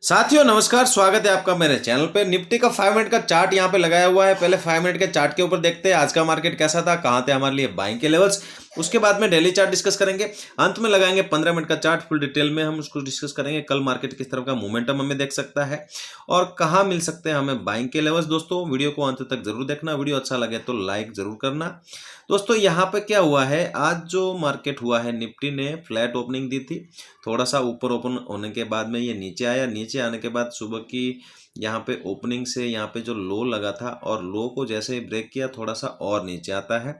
साथियों नमस्कार, स्वागत है आपका मेरे चैनल पे। निफ्टी का 5 मिनट का चार्ट यहाँ पे लगाया हुआ है। पहले 5 मिनट के चार्ट के ऊपर देखते हैं आज का मार्केट कैसा था, कहाँ थे हमारे लिए बाइंग के लेवल्स। उसके बाद में डेली चार्ट डिस्कस करेंगे। अंत में लगाएंगे 15 मिनट का चार्ट, फुल डिटेल में हम उसको डिस्कस करेंगे। कल मार्केट किस तरह का मोमेंटम हमें देख सकता है और कहाँ मिल सकते हैं हमें बाइंग के लेवल्स। दोस्तों वीडियो को अंत तक जरूर देखना, वीडियो अच्छा लगे तो लाइक जरूर करना। दोस्तों यहाँ पे क्या हुआ है, आज जो मार्केट हुआ है, निफ्टी ने फ्लैट ओपनिंग दी थी। थोड़ा सा ऊपर ओपन होने के बाद में ये नीचे आया। नीचे आने के बाद सुबह की यहाँ पे ओपनिंग से यहाँ पे जो लो लगा था और लो को जैसे ही ब्रेक किया थोड़ा सा और नीचे आता है।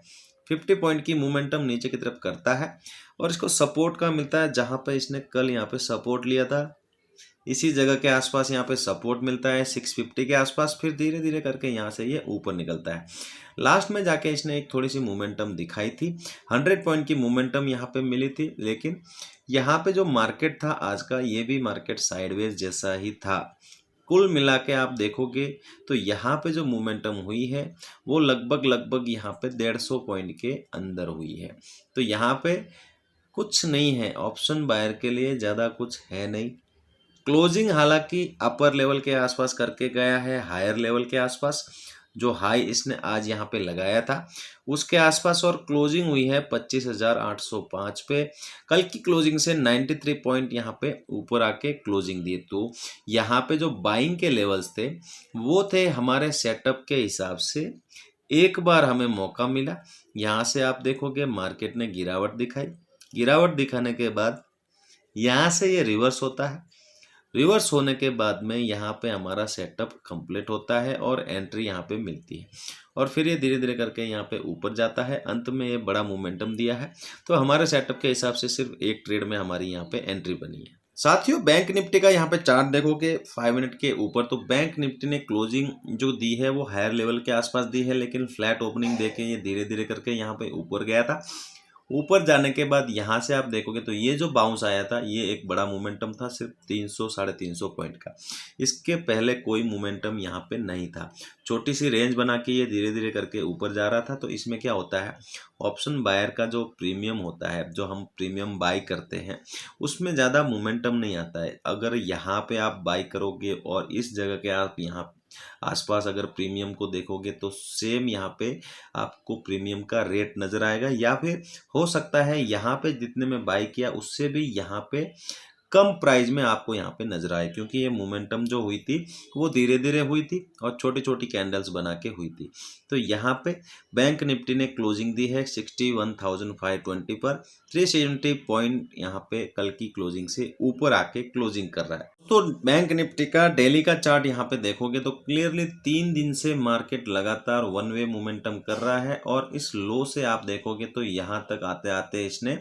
50 पॉइंट की मोमेंटम नीचे की तरफ करता है और इसको सपोर्ट का मिलता है। जहाँ पे इसने कल यहाँ पे सपोर्ट लिया था, इसी जगह के आसपास यहाँ पे सपोर्ट मिलता है 650 के आसपास। फिर धीरे धीरे करके यहाँ से ये ऊपर निकलता है। लास्ट में जाके इसने एक थोड़ी सी मोमेंटम दिखाई थी, 100 पॉइंट की मोमेंटम यहाँ पे मिली थी। लेकिन यहाँ पे जो मार्केट था आज का, ये भी मार्केट साइडवेज जैसा ही था। कुल मिला के आप देखोगे तो यहाँ पे जो मोमेंटम हुई है वो लगभग यहाँ पे 150 पॉइंट के अंदर हुई है। तो यहाँ पे कुछ नहीं है, ऑप्शन बायर के लिए ज़्यादा कुछ है नहीं। क्लोजिंग हालांकि अपर लेवल के आसपास करके गया है, हायर लेवल के आसपास जो हाई इसने आज यहाँ पे लगाया था उसके आसपास, और क्लोजिंग हुई है 25,805 पे। कल की क्लोजिंग से 93 पॉइंट यहाँ पे ऊपर आके क्लोजिंग दी। तो यहाँ पे जो बाइंग के लेवल्स थे वो थे हमारे सेटअप के हिसाब से। एक बार हमें मौका मिला, यहाँ से आप देखोगे मार्केट ने गिरावट दिखाई। गिरावट दिखाने के बाद यहाँ से ये रिवर्स होता है। रिवर्स होने के बाद में यहाँ पे हमारा सेटअप कंप्लीट होता है और एंट्री यहाँ पे मिलती है और फिर ये धीरे धीरे करके यहाँ पे ऊपर जाता है। अंत में ये बड़ा मोमेंटम दिया है। तो हमारे सेटअप के हिसाब से सिर्फ एक ट्रेड में हमारी यहाँ पे एंट्री बनी है। साथियों बैंक निफ्टी का यहाँ पे चार्ट देखोगे 5 मिनट के ऊपर, तो बैंक निफ्टी ने क्लोजिंग जो दी है वो हायर लेवल के आसपास दी है, लेकिन फ्लैट ओपनिंग देके ये धीरे धीरे करके यहाँ पे ऊपर गया था। ऊपर जाने के बाद यहाँ से आप देखोगे तो ये जो बाउंस आया था ये एक बड़ा मोमेंटम था, सिर्फ 300 साढ़े 300 पॉइंट का। इसके पहले कोई मोमेंटम यहाँ पे नहीं था। छोटी सी रेंज बना के ये धीरे धीरे करके ऊपर जा रहा था। तो इसमें क्या होता है, ऑप्शन बायर का जो प्रीमियम होता है, जो हम प्रीमियम बाई करते हैं, उसमें ज़्यादा मोमेंटम नहीं आता है। अगर यहाँ पे आप बाई करोगे और इस जगह के आप यहाँ आसपास अगर प्रीमियम को देखोगे तो सेम यहाँ पे आपको प्रीमियम का रेट नजर आएगा, या फिर हो सकता है यहाँ पे जितने में बाई किया उससे भी यहाँ पे कम प्राइस में आपको यहाँ पे नजर आए, क्योंकि ये मोमेंटम जो हुई थी वो धीरे धीरे हुई थी और छोटी छोटी कैंडल्स बना के हुई थी। तो यहाँ पे बैंक निफ्टी ने क्लोजिंग दी है 61,520 पर। 370 पॉइंट यहाँ पे कल की क्लोजिंग से ऊपर आके क्लोजिंग कर रहा है। तो बैंक निफ्टी का डेली का चार्ट यहाँ पे देखोगे तो क्लियरली 3 दिन से मार्केट लगातार वन वे मोमेंटम कर रहा है और इस लो से आप देखोगे तो यहाँ तक आते आते इसने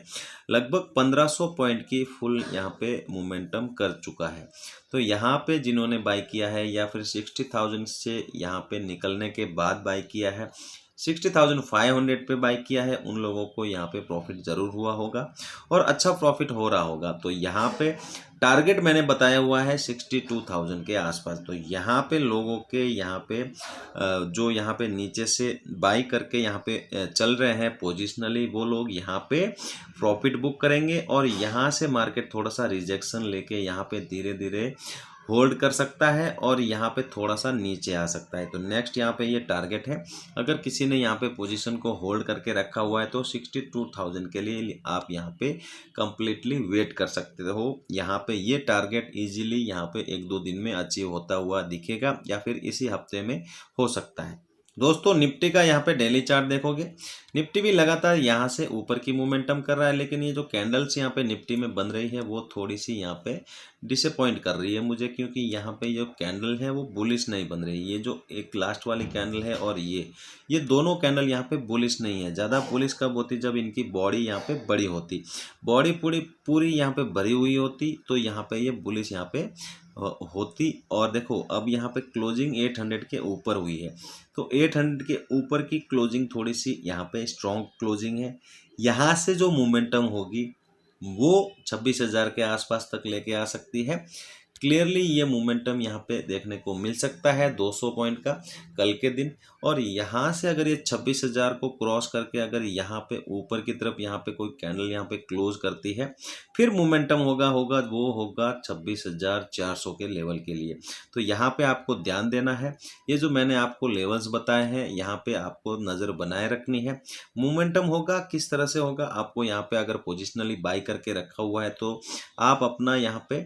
लगभग 1500 पॉइंट की फुल यहाँ पे मोमेंटम कर चुका है। तो यहाँ पे जिन्होंने बाई किया है या फिर 60,000 से यहाँ पे निकलने के बाद बाई किया है, 60,500 पे बाई किया है, उन लोगों को यहाँ पे प्रॉफिट ज़रूर हुआ होगा और अच्छा प्रॉफिट हो रहा होगा। तो यहाँ पे टारगेट मैंने बताया हुआ है 62,000 के आसपास। तो यहाँ पे लोगों के यहाँ पे जो यहाँ पे नीचे से बाई करके यहाँ पे चल रहे हैं पोजिशनली, वो लोग यहाँ पे प्रॉफिट बुक करेंगे और यहाँ से मार्केट थोड़ा सा रिजेक्शन लेके यहाँ पे धीरे धीरे होल्ड कर सकता है और यहाँ पे थोड़ा सा नीचे आ सकता है। तो नेक्स्ट यहाँ पे ये टारगेट है। अगर किसी ने यहाँ पे पोजीशन को होल्ड करके रखा हुआ है तो 62,000 के लिए आप यहाँ पे कंप्लीटली वेट कर सकते हो। यहाँ पे ये टारगेट इजीली यहाँ पे 1-2 दिन में अचीव होता हुआ दिखेगा या फिर इसी हफ्ते में हो सकता है। दोस्तों निफ्टी का यहाँ पे डेली चार्ट देखोगे, निफ्टी भी लगातार यहाँ से ऊपर की मोमेंटम कर रहा है, लेकिन ये जो कैंडल्स यहाँ पे निफ्टी में बन रही है वो थोड़ी सी यहाँ पे डिसअपॉइंट कर रही है मुझे, क्योंकि यहाँ पे जो कैंडल है वो बुलिश नहीं बन रही। ये जो एक लास्ट वाली कैंडल है और ये दोनों कैंडल यहाँ पे बुलिश नहीं है। ज़्यादा बुलिश कब होती, जब इनकी बॉडी यहाँ पे बड़ी होती, बॉडी पूरी पूरी यहाँ पे भरी हुई होती, तो यहाँ पे ये बुलिश यहाँ पे होती। और देखो अब यहाँ पे क्लोजिंग 800 के ऊपर हुई है, तो 800 के ऊपर की क्लोजिंग थोड़ी सी यहाँ पे स्ट्रॉन्ग क्लोजिंग है। यहाँ से जो मोमेंटम होगी वो 26,000 के आसपास तक लेके आ सकती है। क्लियरली ये मोमेंटम यहाँ पे देखने को मिल सकता है 200 पॉइंट का कल के दिन। और यहाँ से अगर ये 26,000 को क्रॉस करके अगर यहाँ पे ऊपर की तरफ यहाँ पे कोई कैंडल यहाँ पे क्लोज करती है, फिर मोमेंटम वो होगा 26,400 के लेवल के लिए। तो यहाँ पे आपको ध्यान देना है, ये जो मैंने आपको लेवल्स बताए हैं यहाँ पे आपको नज़र बनाए रखनी है। मोमेंटम होगा किस तरह से होगा, आपको यहाँ पे अगर पोजिशनली बाई करके रखा हुआ है तो आप अपना यहाँ पे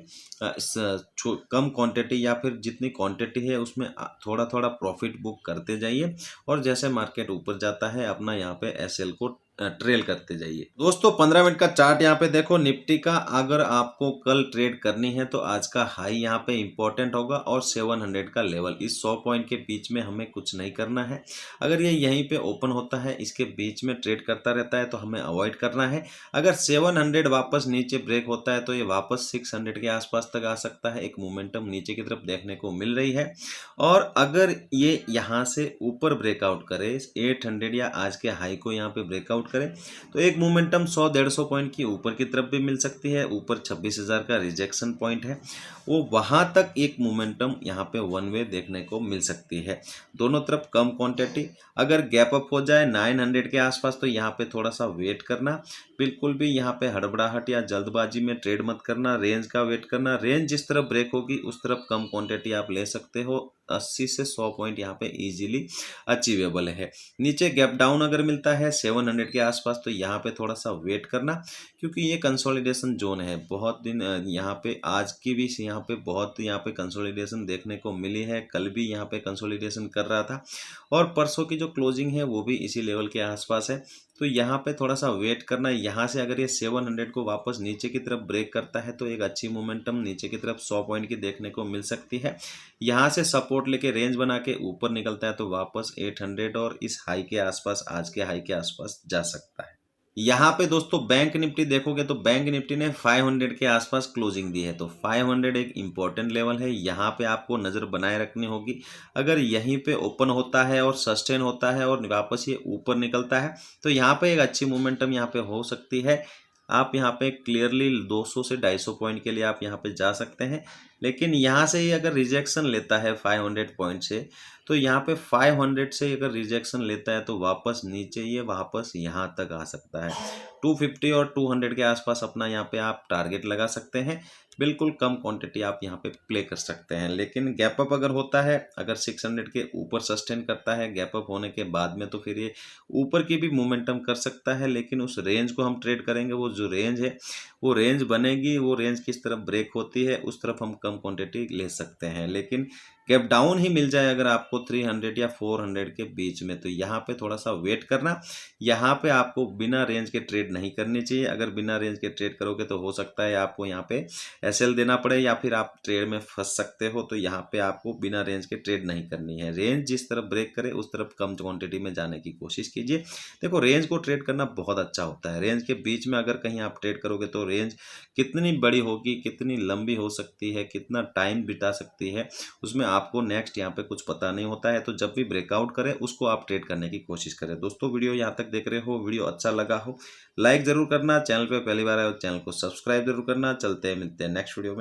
कम क्वांटिटी या फिर जितनी क्वांटिटी है उसमें थोड़ा थोड़ा प्रॉफिट बुक करते जाइए, और जैसे मार्केट ऊपर जाता है अपना यहाँ पे एसएल को ट्रेल करते जाइए। दोस्तों 15 मिनट का चार्ट यहाँ पे देखो निफ्टी का, अगर आपको कल ट्रेड करनी है तो आज का हाई यहाँ पे इंपॉर्टेंट होगा और 700 का लेवल, इस 100 पॉइंट के बीच में हमें कुछ नहीं करना है। अगर ये यहीं पे ओपन होता है इसके बीच में ट्रेड करता रहता है तो हमें अवॉइड करना है। अगर 700 वापस नीचे ब्रेक होता है तो ये वापस 600 के आसपास तक आ सकता है, एक मोमेंटम नीचे की तरफ देखने को मिल रही है। और अगर ये यहाँ से ऊपर ब्रेकआउट करे 800 या आज के हाई को यहाँ पे ब्रेकआउट करें तो एक मोमेंटम 100-150 पॉइंट की ऊपर की तरफ भी मिल सकती है। ऊपर 26,000 का रिजेक्शन पॉइंट है, वो वहां तक एक मोमेंटम यहाँ पे वन वे देखने को मिल सकती है। दोनों तरफ कम क्वांटिटी, अगर गैप अप हो जाए 900 के आसपास तो यहाँ पे थोड़ा सा वेट करना, बिल्कुल भी यहाँ पे हड़बड़ाहट या जल्दबाजी में ट्रेड मत करना, रेंज का वेट करना। रेंज जिस तरफ ब्रेक होगी उस तरफ कम क्वांटिटी आप ले सकते हो, 80 से 100 पॉइंट यहाँ पे इजीली अचीवेबल है। नीचे गैप डाउन अगर मिलता है 700 के आसपास तो यहाँ पे थोड़ा सा वेट करना, क्योंकि ये कंसोलिडेशन जोन है। बहुत दिन यहाँ पे आज की भी यहाँ पे बहुत यहाँ पे कंसोलिडेशन देखने को मिली है, कल भी यहाँ पे कंसोलिडेशन कर रहा था और परसों की जो क्लोजिंग है वो भी इसी लेवल के आसपास है। तो यहाँ पे थोड़ा सा वेट करना। यहाँ से अगर ये 700 को वापस नीचे की तरफ ब्रेक करता है तो एक अच्छी मोमेंटम नीचे की तरफ 100 पॉइंट की देखने को मिल सकती है। यहाँ से सपोर्ट लेके रेंज बना के ऊपर निकलता है तो वापस 800 और इस हाई के आसपास, आज के हाई के आसपास जा सकता है। यहाँ पे दोस्तों बैंक निफ्टी देखोगे तो बैंक निफ्टी ने 500 के आसपास क्लोजिंग दी है, तो 500 एक इम्पॉर्टेंट लेवल है, यहाँ पे आपको नज़र बनाए रखनी होगी। अगर यहीं पे ओपन होता है और सस्टेन होता है और वापस ये ऊपर निकलता है तो यहाँ पे एक अच्छी मोमेंटम यहाँ पे हो सकती है। आप यहाँ पे क्लियरली 200 से 250 पॉइंट के लिए आप यहाँ पे जा सकते हैं। लेकिन यहाँ से ही अगर रिजेक्शन लेता है 500 पॉइंट से तो यहाँ पे 500 से अगर रिजेक्शन लेता है तो वापस नीचे ये वापस यहाँ तक आ सकता है। 250 और 200 के आसपास अपना यहाँ पे आप टारगेट लगा सकते हैं। बिल्कुल कम क्वांटिटी आप यहाँ पे प्ले कर सकते हैं। लेकिन गैप अप अगर होता है, अगर 600 के ऊपर सस्टेन करता है गैप अप होने के बाद में, तो फिर ये ऊपर की भी मोमेंटम कर सकता है। लेकिन उस रेंज को हम ट्रेड करेंगे, वो जो रेंज है वो रेंज बनेगी, वो रेंज किस तरफ ब्रेक होती है उस तरफ हम कम क्वांटिटी ले सकते हैं। लेकिन गैप डाउन ही मिल जाए अगर आपको 300 या 400 के बीच में तो यहाँ पे थोड़ा सा वेट करना। यहाँ पे आपको बिना रेंज के ट्रेड नहीं करनी चाहिए। अगर बिना रेंज के ट्रेड करोगे तो हो सकता है आपको यहाँ पे एसएल देना पड़े या फिर आप ट्रेड में फंस सकते हो। तो यहाँ पे आपको बिना रेंज के ट्रेड नहीं करनी है। रेंज जिस तरफ ब्रेक करे उस तरफ कम क्वांटिटी में जाने की कोशिश कीजिए। देखो रेंज को ट्रेड करना बहुत अच्छा होता है। रेंज के बीच में अगर कहीं आप ट्रेड करोगे तो रेंज कितनी बड़ी होगी, कितनी लंबी हो सकती है, कितना टाइम बिता सकती है, उसमें आपको नेक्स्ट यहाँ पे कुछ पता नहीं होता है। तो जब भी ब्रेकआउट करे उसको आप ट्रेड करने की कोशिश करें। दोस्तों वीडियो यहाँ तक देख रहे हो, वीडियो अच्छा लगा हो लाइक जरूर करना, चैनल पे पहली बार आए हो चैनल को सब्सक्राइब जरूर करना। चलते हैं, मिलते हैं नेक्स्ट वीडियो में।